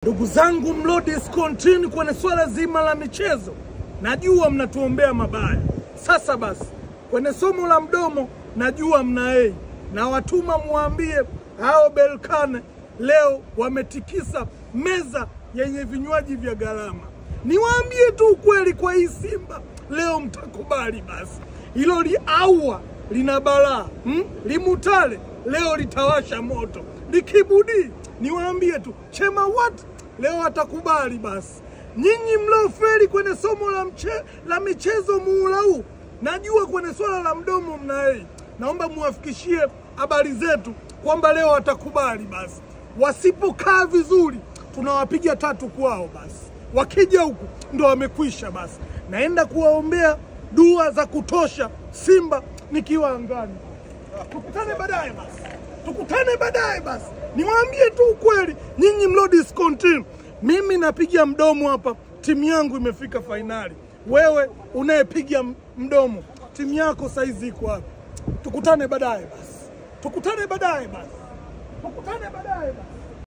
Ndugu zangu mlo discontinue kwenye swala zima la michezo. Najua mnatuombea mabaya. Sasa basi, kwenye somo la mdomo najua mna na watuma muambie hao Berkane leo wametikisa meza yenye vinywaji vya gharama. Niwaambie tu ukweli, kwa hii Simba leo mtakubali basi. Hilo liaua lina balaa. Limutale leo litawasha moto. Likibudi niwaambie tu Chema what leo atakubali basi. Nyinyi mlofeli kwenye somo la michezo muula huu, najua kwenye swala la mdomo mna naomba muwafikishie habari zetu kwamba leo atakubali basi. Wasipokaa vizuri tunawapiga 3 kwao basi. Wakija huku ndo wamekwisha basi. Naenda kuwaombea dua za kutosha Simba nikiwa angani. Tukutane baadaye basi. Tukutane baadaye basi. Niwaambie tu ukweli, nyinyi mlo discontinue. Mimi napiga mdomo hapa, timu yangu imefika finali. Wewe unayepiga mdomo, timu yako saizi iko wapi? Tukutane baadaye basi. Tukutane baadaye basi. Tukutane baadaye basi.